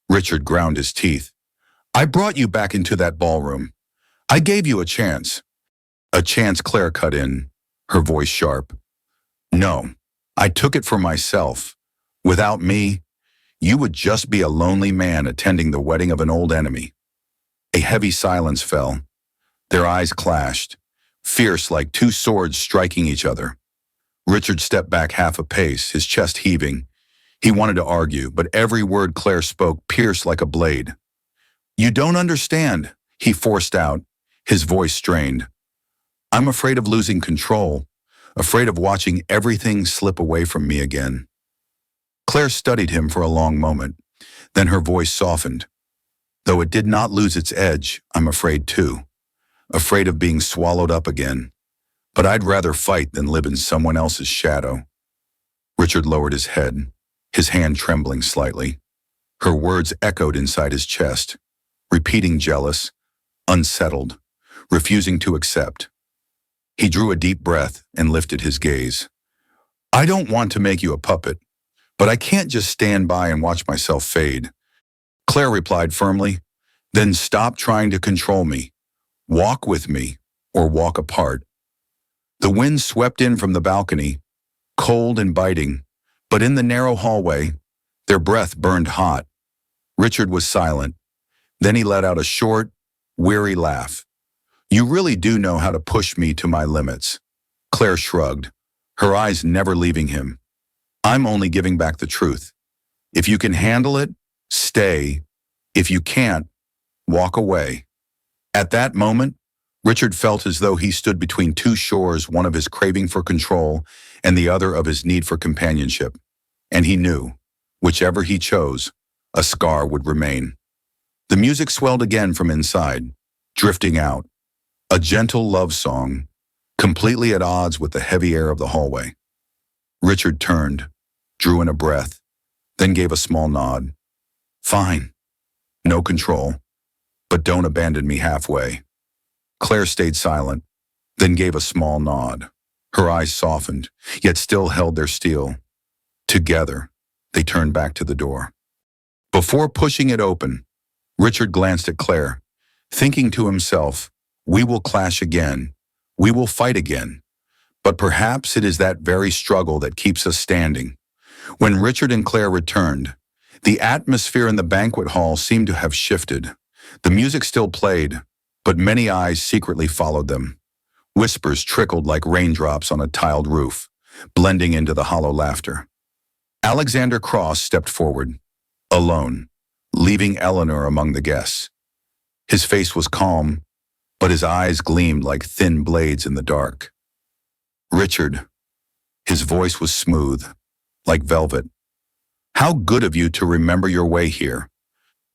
Richard ground his teeth. I brought you back into that ballroom. I gave you a chance. A chance, Claire cut in, her voice sharp. No, I took it for myself. Without me, you would just be a lonely man attending the wedding of an old enemy. A heavy silence fell. Their eyes clashed, fierce like two swords striking each other. Richard stepped back half a pace, his chest heaving. He wanted to argue, but every word Claire spoke pierced like a blade. You don't understand, he forced out, his voice strained. I'm afraid of losing control, afraid of watching everything slip away from me again. Claire studied him for a long moment, then her voice softened. Though it did not lose its edge, I'm afraid too. Afraid of being swallowed up again. But I'd rather fight than live in someone else's shadow. Richard lowered his head, his hand trembling slightly. Her words echoed inside his chest, repeating jealous, unsettled, refusing to accept. He drew a deep breath and lifted his gaze. I don't want to make you a puppet, but I can't just stand by and watch myself fade. Claire replied firmly, then stop trying to control me. Walk with me, or walk apart. The wind swept in from the balcony, cold and biting, but in the narrow hallway, their breath burned hot. Richard was silent. Then he let out a short, weary laugh. You really do know how to push me to my limits. Claire shrugged, her eyes never leaving him. I'm only giving back the truth. If you can handle it, stay. If you can't, walk away. At that moment, Richard felt as though he stood between two shores, one of his craving for control and the other of his need for companionship. And he knew, whichever he chose, a scar would remain. The music swelled again from inside, drifting out, a gentle love song, completely at odds with the heavy air of the hallway. Richard turned, drew in a breath, then gave a small nod. Fine. No control, but don't abandon me halfway. Claire stayed silent, then gave a small nod. Her eyes softened, yet still held their steel. Together, they turned back to the door. Before pushing it open, Richard glanced at Claire, thinking to himself, we will clash again, we will fight again. But perhaps it is that very struggle that keeps us standing. When Richard and Claire returned, the atmosphere in the banquet hall seemed to have shifted. The music still played, but many eyes secretly followed them. Whispers trickled like raindrops on a tiled roof, blending into the hollow laughter. Alexander Cross stepped forward, alone, leaving Eleanor among the guests. His face was calm, but his eyes gleamed like thin blades in the dark. Richard, his voice was smooth, like velvet. How good of you to remember your way here.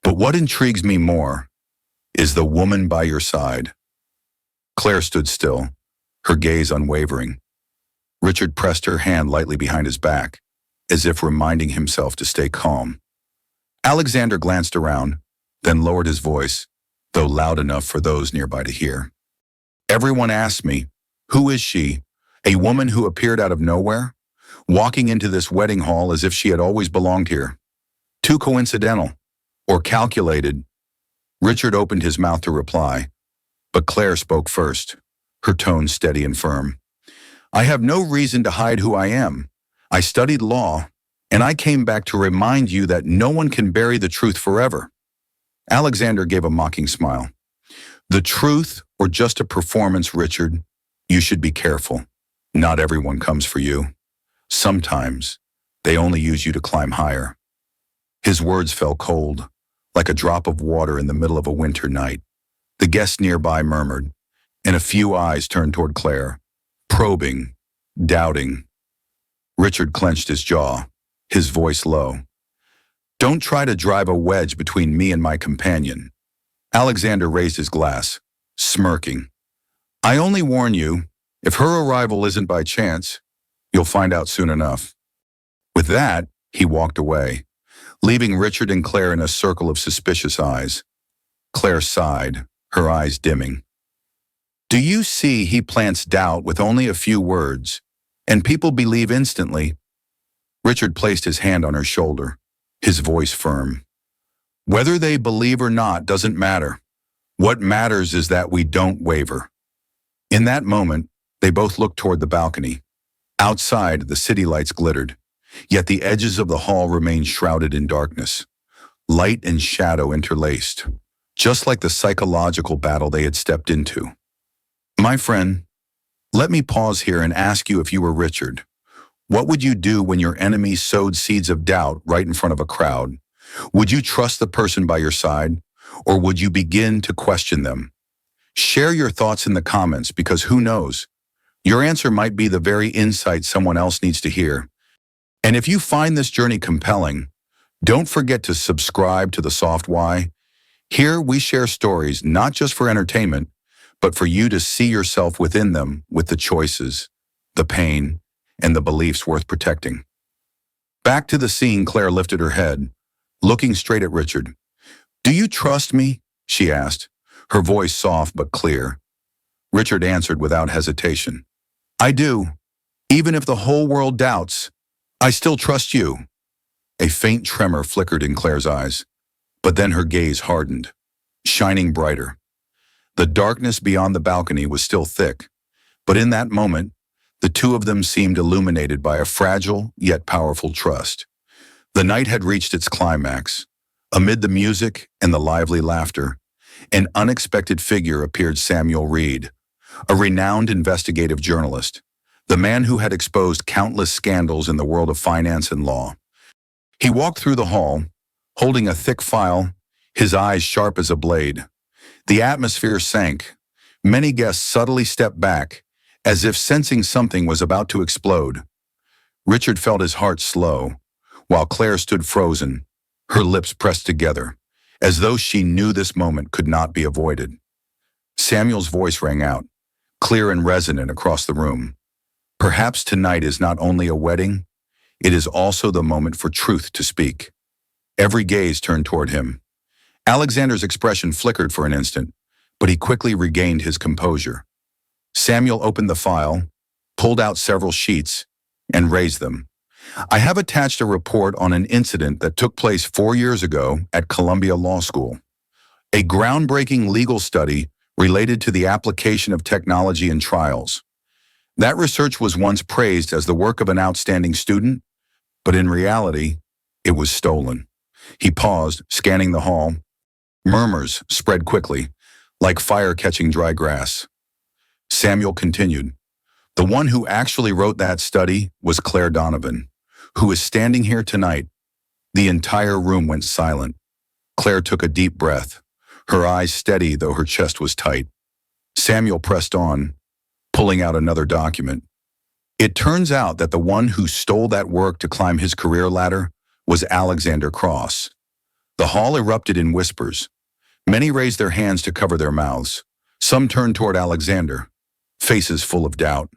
But what intrigues me more is the woman by your side. Claire stood still, her gaze unwavering. Richard pressed her hand lightly behind his back, as if reminding himself to stay calm. Alexander glanced around, then lowered his voice, though loud enough for those nearby to hear. Everyone asked me, who is she? A woman who appeared out of nowhere, walking into this wedding hall as if she had always belonged here. Too coincidental, or calculated. Richard opened his mouth to reply, but Claire spoke first, her tone steady and firm. I have no reason to hide who I am. I studied law, and I came back to remind you that no one can bury the truth forever. Alexander gave a mocking smile. The truth, or just a performance, Richard, you should be careful. Not everyone comes for you. Sometimes, they only use you to climb higher. His words fell cold, like a drop of water in the middle of a winter night. The guests nearby murmured, and a few eyes turned toward Claire, probing, doubting. Richard clenched his jaw, his voice low. Don't try to drive a wedge between me and my companion. Alexander raised his glass, smirking. I only warn you, if her arrival isn't by chance, you'll find out soon enough. With that, he walked away, leaving Richard and Claire in a circle of suspicious eyes. Claire sighed, her eyes dimming. Do you see he plants doubt with only a few words, and people believe instantly? Richard placed his hand on her shoulder, his voice firm. Whether they believe or not doesn't matter. What matters is that we don't waver. In that moment, they both looked toward the balcony. Outside, the city lights glittered, yet the edges of the hall remained shrouded in darkness. Light and shadow interlaced, just like the psychological battle they had stepped into. My friend, let me pause here and ask you, if you were Richard, what would you do when your enemy sowed seeds of doubt right in front of a crowd? Would you trust the person by your side, or would you begin to question them? Share your thoughts in the comments, because who knows? Your answer might be the very insight someone else needs to hear. And if you find this journey compelling, don't forget to subscribe to The Soft Why. Here we share stories not just for entertainment, but for you to see yourself within them, with the choices, the pain, and the beliefs worth protecting. Back to the scene, Claire lifted her head, looking straight at Richard. "Do you trust me?" she asked, her voice soft but clear. Richard answered without hesitation. "I do. Even if the whole world doubts, I still trust you." A faint tremor flickered in Claire's eyes, but then her gaze hardened, shining brighter. The darkness beyond the balcony was still thick, but in that moment, the two of them seemed illuminated by a fragile yet powerful trust. The night had reached its climax. Amid the music and the lively laughter, an unexpected figure appeared: Samuel Reed, a renowned investigative journalist, the man who had exposed countless scandals in the world of finance and law. He walked through the hall, holding a thick file, his eyes sharp as a blade. The atmosphere sank. Many guests subtly stepped back, as if sensing something was about to explode. Richard felt his heart slow, while Claire stood frozen, her lips pressed together, as though she knew this moment could not be avoided. Samuel's voice rang out, clear and resonant across the room. "Perhaps tonight is not only a wedding, it is also the moment for truth to speak." Every gaze turned toward him. Alexander's expression flickered for an instant, but he quickly regained his composure. Samuel opened the file, pulled out several sheets, and raised them. "I have attached a report on an incident that took place 4 years ago at Columbia Law School. A groundbreaking legal study related to the application of technology in trials. That research was once praised as the work of an outstanding student, but in reality, it was stolen." He paused, scanning the hall. Murmurs spread quickly, like fire catching dry grass. Samuel continued, "The one who actually wrote that study was Claire Donovan, who is standing here tonight." The entire room went silent. Claire took a deep breath, her eyes steady though her chest was tight. Samuel pressed on, pulling out another document. It turns out that the one who stole that work to climb his career ladder was Alexander Cross. The hall erupted in whispers. Many raised their hands to cover their mouths. Some turned toward Alexander, faces full of doubt.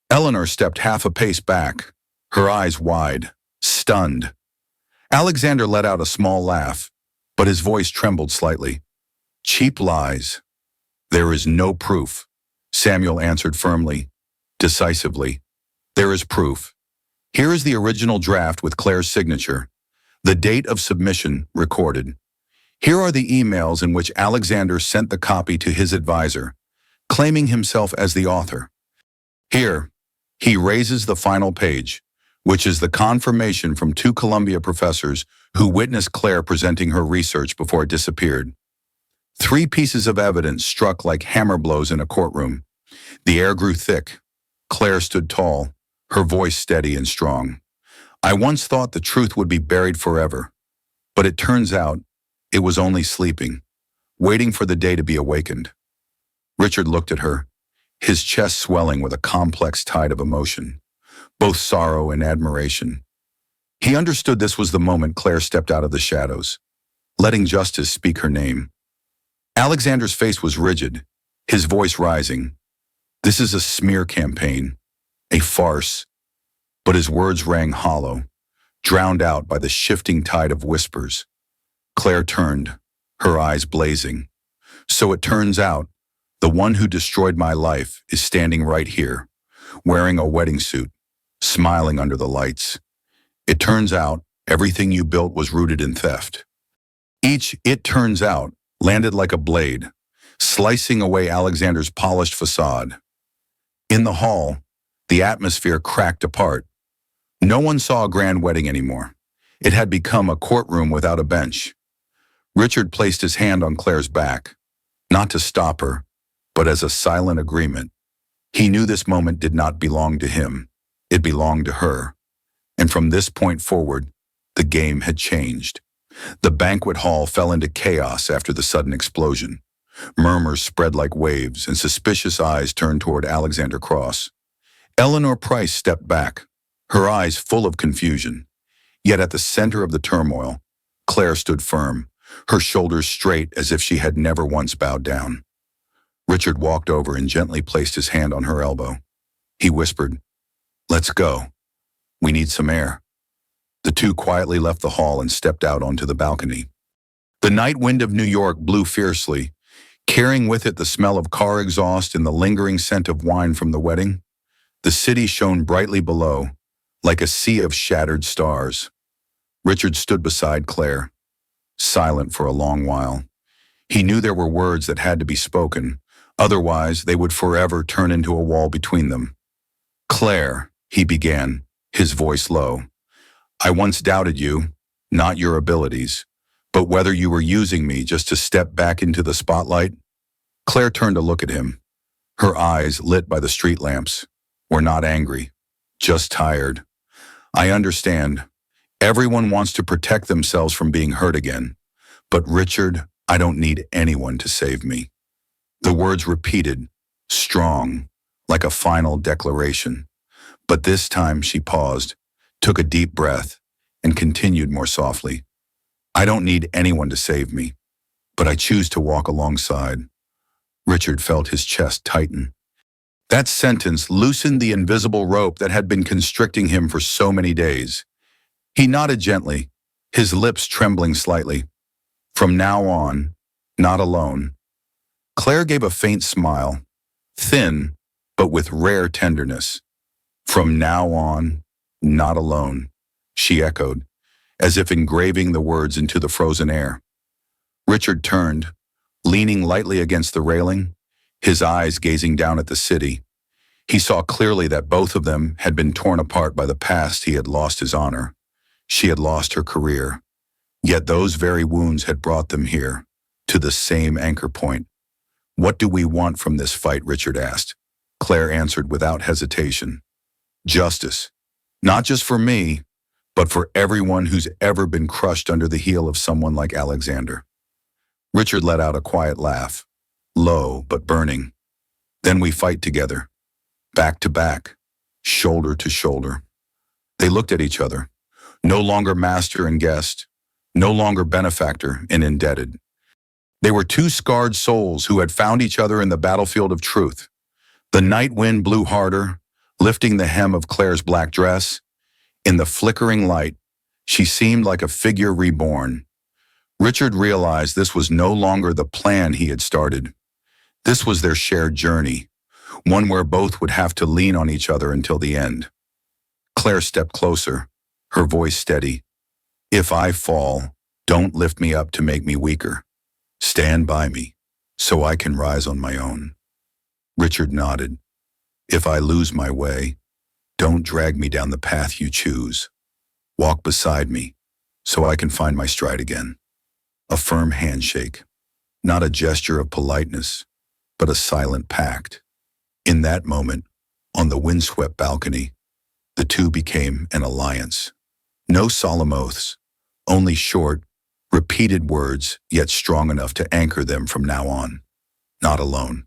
Eleanor stepped half a pace back, her eyes wide, stunned. Alexander let out a small laugh, but his voice trembled slightly. "Cheap lies. There is no proof," Samuel answered firmly, decisively. "There is proof. Here is the original draft with Claire's signature, the date of submission recorded. Here are the emails in which Alexander sent the copy to his advisor, claiming himself as the author. Here, he raises the final page, which is the confirmation from 2 Columbia professors who witnessed Claire presenting her research before it disappeared. 3 pieces of evidence struck like hammer blows in a courtroom. The air grew thick. Claire stood tall, her voice steady and strong. "I once thought the truth would be buried forever, but it turns out it was only sleeping, waiting for the day to be awakened." Richard looked at her, his chest swelling with a complex tide of emotion, both sorrow and admiration. He understood this was the moment Claire stepped out of the shadows, letting justice speak her name. Alexander's face was rigid, his voice rising. "This is a smear campaign, a farce." But his words rang hollow, drowned out by the shifting tide of whispers. Claire turned, her eyes blazing. "So it turns out, the one who destroyed my life is standing right here, wearing a wedding suit, smiling under the lights. It turns out everything you built was rooted in theft. Each, it turns out, landed like a blade, slicing away Alexander's polished facade. In the hall, the atmosphere cracked apart. No one saw a grand wedding anymore. It had become a courtroom without a bench. Richard placed his hand on Claire's back, not to stop her, but as a silent agreement. He knew this moment did not belong to him. It belonged to her. And from this point forward, the game had changed. The banquet hall fell into chaos after the sudden explosion. Murmurs spread like waves, and suspicious eyes turned toward Alexander Cross. Eleanor Price stepped back, her eyes full of confusion. Yet at the center of the turmoil, Claire stood firm, her shoulders straight as if she had never once bowed down. Richard walked over and gently placed his hand on her elbow. He whispered, "Let's go. We need some air." The two quietly left the hall and stepped out onto the balcony. The night wind of New York blew fiercely, carrying with it the smell of car exhaust and the lingering scent of wine from the wedding. The city shone brightly below, like a sea of shattered stars. Richard stood beside Claire, silent for a long while. He knew there were words that had to be spoken, otherwise they would forever turn into a wall between them. "Claire," he began, his voice low, "I once doubted you, not your abilities, but whether you were using me just to step back into the spotlight." Claire turned to look at him. Her eyes, lit by the street lamps, were not angry, just tired. "I understand. Everyone wants to protect themselves from being hurt again. But Richard, I don't need anyone to save me." The words repeated, strong, like a final declaration. But this time she paused, took a deep breath, and continued more softly. "I don't need anyone to save me, but I choose to walk alongside." Richard felt his chest tighten. That sentence loosened the invisible rope that had been constricting him for so many days. He nodded gently, his lips trembling slightly. "From now on, not alone." Claire gave a faint smile, thin, but with rare tenderness. "From now on, not alone," she echoed, as if engraving the words into the frozen air. Richard turned, leaning lightly against the railing, his eyes gazing down at the city. He saw clearly that both of them had been torn apart by the past. He had lost his honor. She had lost her career. Yet those very wounds had brought them here, to the same anchor point. "What do we want from this fight?" Richard asked. Claire answered without hesitation. "Justice. Not just for me, but for everyone who's ever been crushed under the heel of someone like Alexander." Richard let out a quiet laugh, low but burning. "Then we fight together, back to back, shoulder to shoulder." They looked at each other, no longer master and guest, no longer benefactor and indebted. They were two scarred souls who had found each other in the battlefield of truth. The night wind blew harder, lifting the hem of Claire's black dress. In the flickering light, she seemed like a figure reborn. Richard realized this was no longer the plan he had started. This was their shared journey, one where both would have to lean on each other until the end. Claire stepped closer, her voice steady. "If I fall, don't lift me up to make me weaker. Stand by me, so I can rise on my own." Richard nodded. "If I lose my way, don't drag me down the path you choose. Walk beside me, so I can find my stride again." A firm handshake, not a gesture of politeness, but a silent pact. In that moment, on the windswept balcony, the two became an alliance. No solemn oaths, only short, repeated words, yet strong enough to anchor them from now on. Not alone.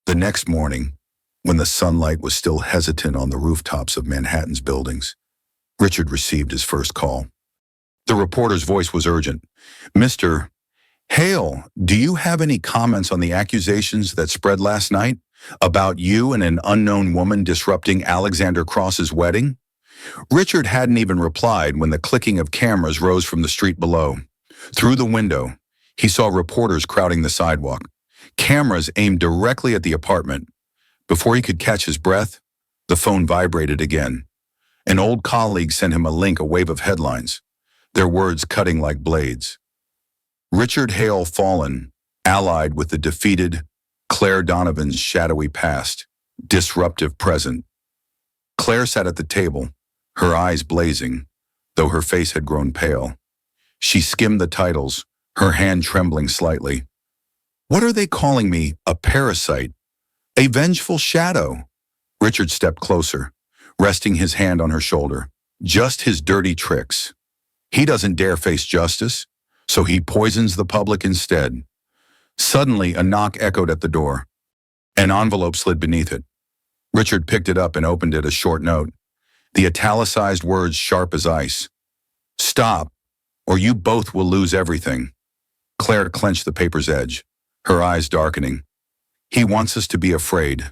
The next morning, when the sunlight was still hesitant on the rooftops of Manhattan's buildings, Richard received his first call. The reporter's voice was urgent. "Mr. Hale, do you have any comments on the accusations that spread last night about you and an unknown woman disrupting Alexander Cross's wedding?" Richard hadn't even replied when the clicking of cameras rose from the street below. Through the window, he saw reporters crowding the sidewalk, cameras aimed directly at the apartment. Before he could catch his breath, the phone vibrated again. An old colleague sent him a link, a wave of headlines, their words cutting like blades. Richard Hale fallen, allied with the defeated Claire Donovan's shadowy past, disruptive present. Claire sat at the table, her eyes blazing, though her face had grown pale. She skimmed the titles, her hand trembling slightly. What are they calling me? A parasite? A vengeful shadow? Richard stepped closer, resting his hand on her shoulder. Just his dirty tricks. He doesn't dare face justice, so he poisons the public instead. Suddenly, a knock echoed at the door. An envelope slid beneath it. Richard picked it up and opened it, a short note. The italicized words sharp as ice. Stop, or you both will lose everything. Claire clenched the paper's edge, her eyes darkening. He wants us to be afraid,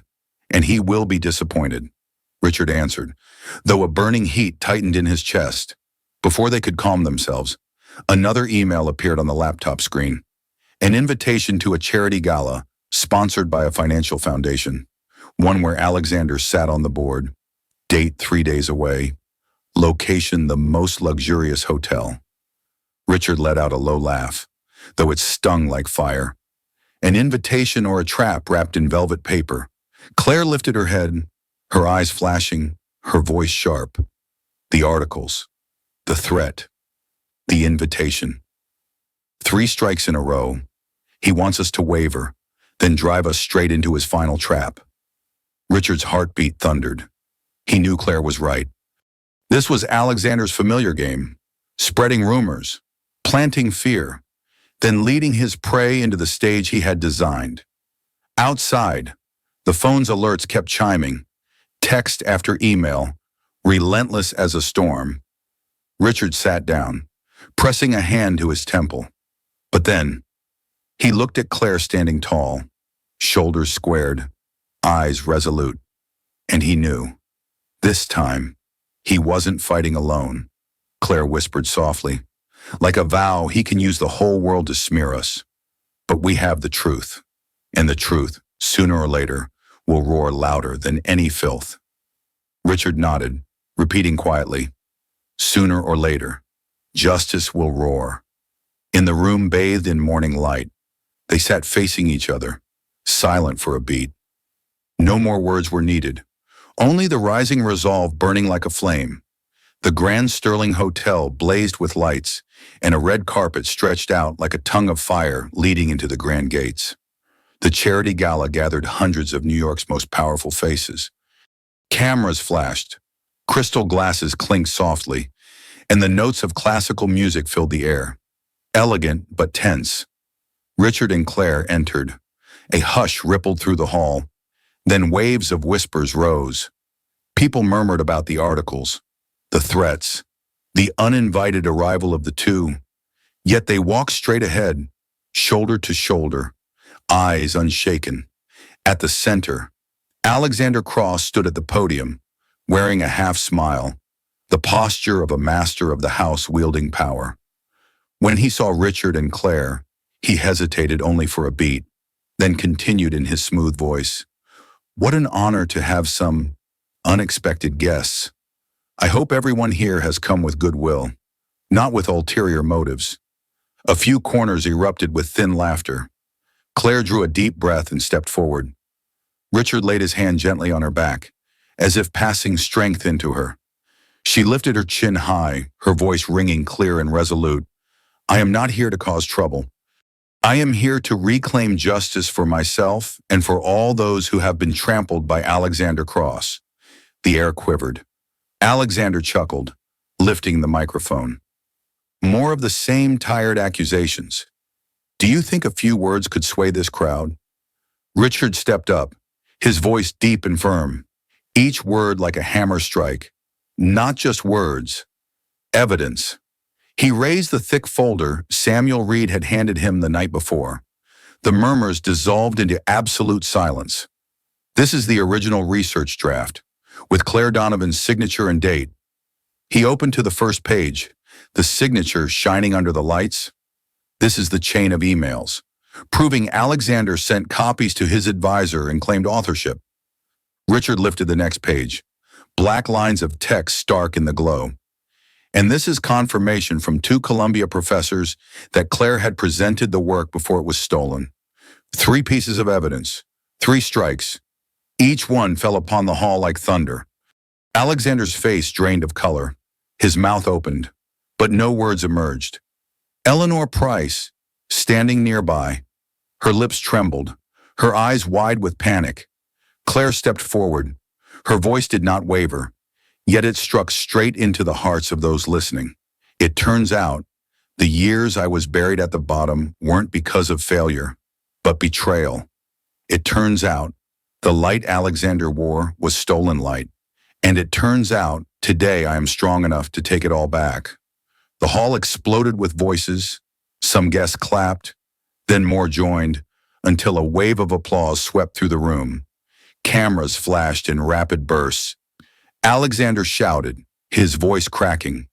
and he will be disappointed, Richard answered, though a burning heat tightened in his chest. Before they could calm themselves, another email appeared on the laptop screen. An invitation to a charity gala, sponsored by a financial foundation. One where Alexander sat on the board. Date 3 days away. Location the most luxurious hotel. Richard let out a low laugh, though it stung like fire. An invitation or a trap wrapped in velvet paper. Claire lifted her head, her eyes flashing, her voice sharp. The articles. The threat. The invitation. 3 strikes in a row. He wants us to waver, then drive us straight into his final trap. Richard's heartbeat thundered. He knew Claire was right. This was Alexander's familiar game, spreading rumors, planting fear, then leading his prey into the stage he had designed. Outside, the phone's alerts kept chiming, text after email, relentless as a storm. Richard sat down, pressing a hand to his temple. But then, he looked at Claire standing tall, shoulders squared, eyes resolute, and he knew. This time, he wasn't fighting alone, Claire whispered softly. Like a vow, he can use the whole world to smear us. But we have the truth, and the truth, sooner or later, will roar louder than any filth. Richard nodded, repeating quietly, sooner or later, justice will roar. In the room bathed in morning light, they sat facing each other, silent for a beat. No more words were needed, only the rising resolve burning like a flame. The Grand Sterling Hotel blazed with lights, and a red carpet stretched out like a tongue of fire leading into the grand gates. The charity gala gathered hundreds of New York's most powerful faces. Cameras flashed, crystal glasses clinked softly, and the notes of classical music filled the air. Elegant but tense. Richard and Claire entered. A hush rippled through the hall. Then waves of whispers rose. People murmured about the articles, the threats, the uninvited arrival of the two. Yet they walked straight ahead, shoulder to shoulder, eyes unshaken. At the center, Alexander Cross stood at the podium, wearing a half smile, the posture of a master of the house wielding power. When he saw Richard and Claire, he hesitated only for a beat, then continued in his smooth voice. What an honor to have some unexpected guests. I hope everyone here has come with goodwill, not with ulterior motives. A few corners erupted with thin laughter. Claire drew a deep breath and stepped forward. Richard laid his hand gently on her back, as if passing strength into her. She lifted her chin high, her voice ringing clear and resolute. I am not here to cause trouble. I am here to reclaim justice for myself and for all those who have been trampled by Alexander Cross. The air quivered. Alexander chuckled, lifting the microphone. More of the same tired accusations. Do you think a few words could sway this crowd? Richard stepped up, his voice deep and firm, each word like a hammer strike. Not just words, evidence. He raised the thick folder Samuel Reed had handed him the night before. The murmurs dissolved into absolute silence. This is the original research draft, with Claire Donovan's signature and date. He opened to the first page, the signature shining under the lights. This is the chain of emails, proving Alexander sent copies to his advisor and claimed authorship. Richard lifted the next page, black lines of text stark in the glow. And this is confirmation from two Columbia professors that Claire had presented the work before it was stolen. 3 pieces of evidence, 3 strikes. Each one fell upon the hall like thunder. Alexander's face drained of color. His mouth opened, but no words emerged. Eleanor Price, standing nearby, her lips trembled, her eyes wide with panic. Claire stepped forward. Her voice did not waver, yet it struck straight into the hearts of those listening. It turns out, the years I was buried at the bottom weren't because of failure, but betrayal. It turns out, the light Alexander wore was stolen light. And it turns out, today I am strong enough to take it all back. The hall exploded with voices. Some guests clapped, then more joined, until a wave of applause swept through the room. Cameras flashed in rapid bursts. Alexander shouted, his voice cracking,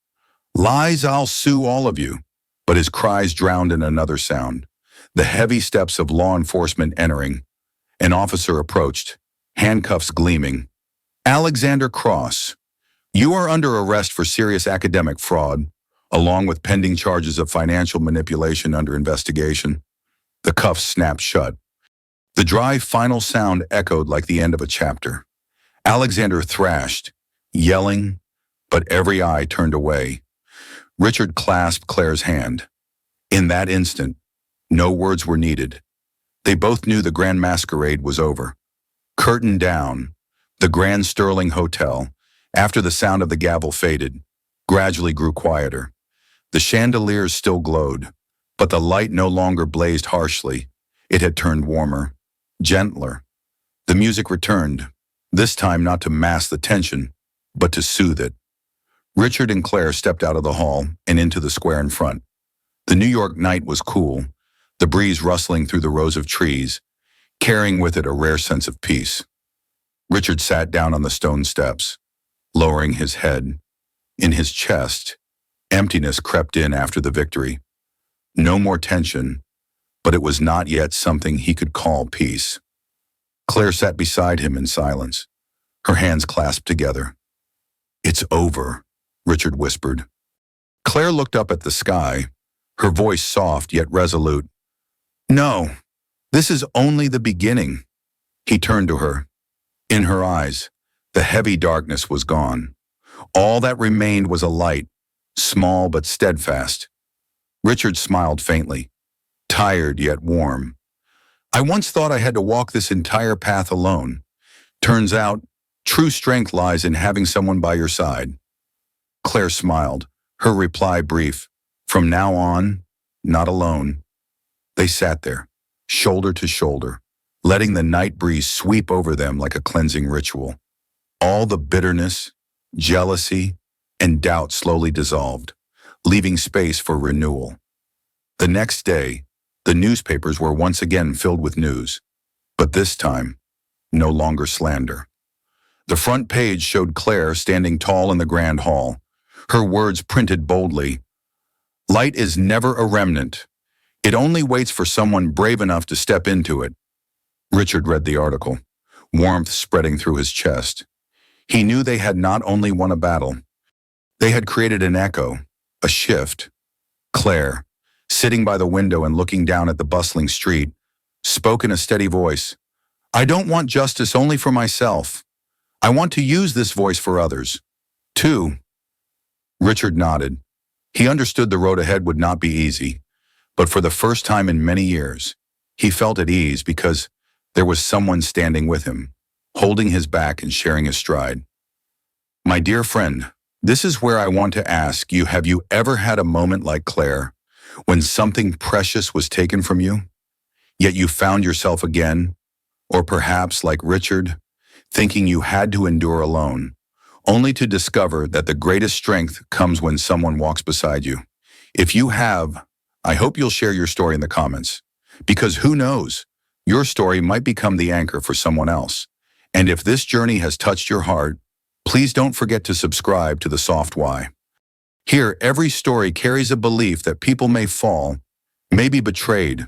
"Lies, I'll sue all of you." But his cries drowned in another sound. The heavy steps of law enforcement entering. An officer approached, handcuffs gleaming. "Alexander Cross, you are under arrest for serious academic fraud, along with pending charges of financial manipulation under investigation." The cuffs snapped shut. The dry final sound echoed like the end of a chapter. Alexander thrashed, yelling, but every eye turned away. Richard clasped Claire's hand. In that instant, no words were needed. They both knew the grand masquerade was over. Curtain down, the Grand Sterling Hotel, after the sound of the gavel faded, gradually grew quieter. The chandeliers still glowed, but the light no longer blazed harshly. It had turned warmer, gentler. The music returned, this time not to mask the tension, but to soothe it. Richard and Claire stepped out of the hall and into the square in front. The New York night was cool, the breeze rustling through the rows of trees, carrying with it a rare sense of peace. Richard sat down on the stone steps, lowering his head. In his chest, emptiness crept in after the victory. No more tension, but it was not yet something he could call peace. Claire sat beside him in silence, her hands clasped together. "It's over," Richard whispered. Claire looked up at the sky, her voice soft yet resolute. "No, this is only the beginning." He turned to her. In her eyes, the heavy darkness was gone. All that remained was a light, small but steadfast. Richard smiled faintly, tired yet warm. "I once thought I had to walk this entire path alone. Turns out, true strength lies in having someone by your side." Claire smiled, her reply brief. From now on, not alone. They sat there, shoulder to shoulder, letting the night breeze sweep over them like a cleansing ritual. All the bitterness, jealousy, and doubt slowly dissolved, leaving space for renewal. The next day, the newspapers were once again filled with news, but this time, no longer slander. The front page showed Claire standing tall in the grand hall, her words printed boldly. "Light is never a remnant. It only waits for someone brave enough to step into it." Richard read the article, warmth spreading through his chest. He knew they had not only won a battle, they had created an echo, a shift. Claire, sitting by the window and looking down at the bustling street, spoke in a steady voice. "I don't want justice only for myself. I want to use this voice for others, too." Richard nodded. He understood the road ahead would not be easy, but for the first time in many years, he felt at ease because there was someone standing with him, holding his back and sharing his stride. "My dear friend, this is where I want to ask you, have you ever had a moment like Claire, when something precious was taken from you, yet you found yourself again, or perhaps like Richard, thinking you had to endure alone, only to discover that the greatest strength comes when someone walks beside you? If you have, I hope you'll share your story in the comments, because who knows, your story might become the anchor for someone else. And if this journey has touched your heart, please don't forget to subscribe to The Soft Why. Here, every story carries a belief that people may fall, may be betrayed,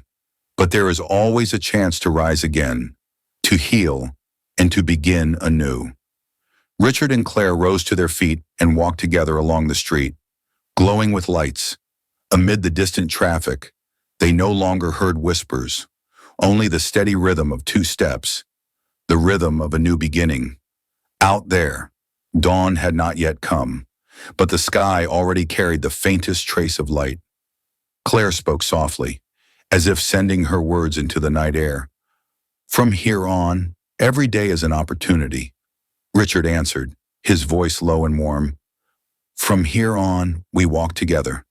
but there is always a chance to rise again, to heal, and to begin anew. Richard and Claire rose to their feet and walked together along the street, glowing with lights. Amid the distant traffic, they no longer heard whispers, only the steady rhythm of two steps, the rhythm of a new beginning. Out there, dawn had not yet come, but the sky already carried the faintest trace of light. Claire spoke softly, as if sending her words into the night air. From here on, every day is an opportunity. Richard answered, his voice low and warm. From here on, we walk together.